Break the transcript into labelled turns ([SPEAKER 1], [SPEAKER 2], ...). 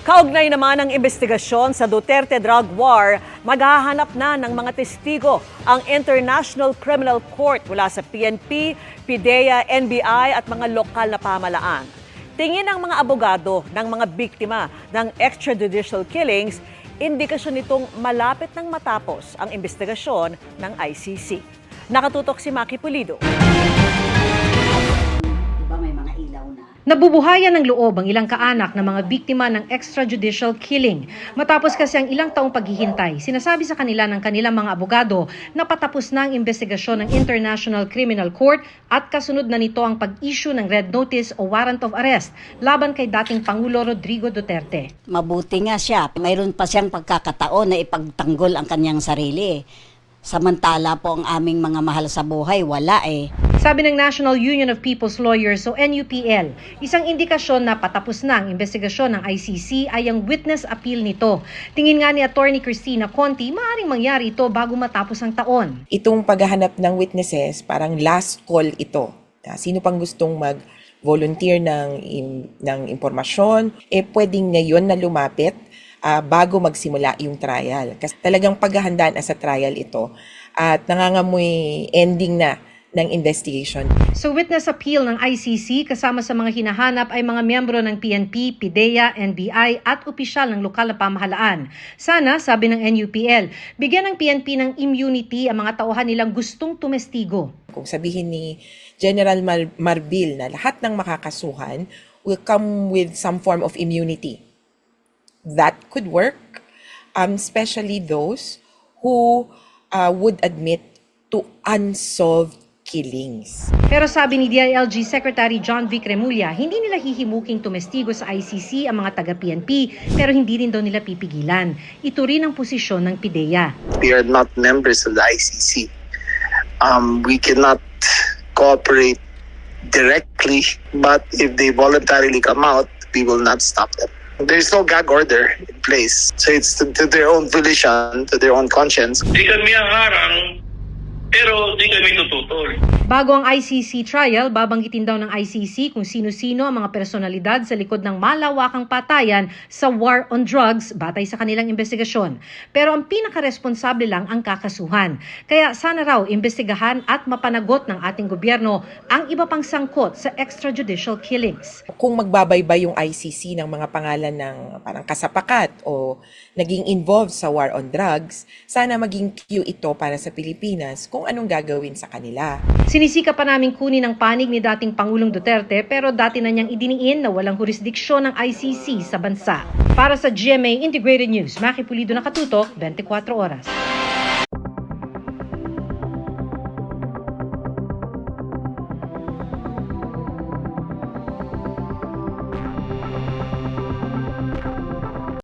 [SPEAKER 1] Kaugnay naman ng investigasyon sa Duterte drug war, maghahanap na ng mga testigo ang International Criminal Court mula sa PNP, PIDEA, NBI at mga lokal na pamahalaan. Tingin ng mga abogado ng mga biktima ng extrajudicial killings, indikasyon nitong malapit nang matapos ang investigasyon ng ICC. Nakatutok si Maki Pulido.
[SPEAKER 2] Nabubuhayan ng loob ang ilang kaanak ng mga biktima ng extrajudicial killing. Matapos kasi ang ilang taong paghihintay, sinasabi sa kanila ng kanilang mga abogado na patapos na ang investigasyon ng International Criminal Court at kasunod na nito ang pag-issue ng Red Notice o Warrant of Arrest laban kay dating Pangulo Rodrigo Duterte.
[SPEAKER 3] Mabuti nga siya. Mayroon pa siyang pagkakataon na ipagtanggol ang kanyang sarili. Samantala po ang aming mga mahal sa buhay, wala eh.
[SPEAKER 2] Sabi ng National Union of People's Lawyers o NUPL, isang indikasyon na patapos na ang investigasyon ng ICC ay ang witness appeal nito. Tingin nga ni Attorney Cristina Conti, maaaring mangyari ito bago matapos ang taon.
[SPEAKER 4] Itong paghahanap ng witnesses, parang last call ito. Sino pang gustong mag-volunteer ng impormasyon, pwedeng ngayon na lumapit bago magsimula yung trial. Kasi talagang paghahandaan sa trial ito at nangangamoy ending na ng investigation.
[SPEAKER 2] So witness appeal ng ICC kasama sa mga hinahanap ay mga miyembro ng PNP, PIDEA, NBI at opisyal ng lokal na pamahalaan. Sana, sabi ng NUPL, bigyan ng PNP ng immunity ang mga tauhan nilang gustong tumestigo.
[SPEAKER 4] Kung sabihin ni General Marbil na lahat ng makakasuhan will come with some form of immunity. That could work, especially those who would admit to unsolved killings.
[SPEAKER 2] Pero sabi ni DILG Secretary John Vic Remulla, hindi nila hihimuking tumestigo sa ICC ang mga taga-PNP pero hindi rin daw nila pipigilan. Ito rin ang posisyon ng PIDEA.
[SPEAKER 5] We are not members of the ICC. We cannot cooperate directly, but if they voluntarily come out, we will not stop them. There's no gag order in place. So it's to their own volition, to their own conscience.
[SPEAKER 6] Di kami ang harang, pero di kami tututol.
[SPEAKER 2] Bago ang ICC trial, babanggitin daw ng ICC kung sino-sino ang mga personalidad sa likod ng malawakang patayan sa war on drugs batay sa kanilang investigasyon. Pero ang pinaka-responsable lang ang kakasuhan. Kaya sana raw imbestigahan at mapanagot ng ating gobyerno ang iba pang sangkot sa extrajudicial killings.
[SPEAKER 4] Kung magbabaybay yung ICC ng mga pangalan ng parang kasapakat o naging involved sa war on drugs, sana maging cue ito para sa Pilipinas kung anong gagawin sa kanila.
[SPEAKER 2] Sinisika pa namin kunin ang panig ni dating Pangulong Duterte pero dati na niyang idiniin na walang jurisdiksyon ng ICC sa bansa. Para sa GMA Integrated News, Maki Pulido, nakatutok, 24 oras.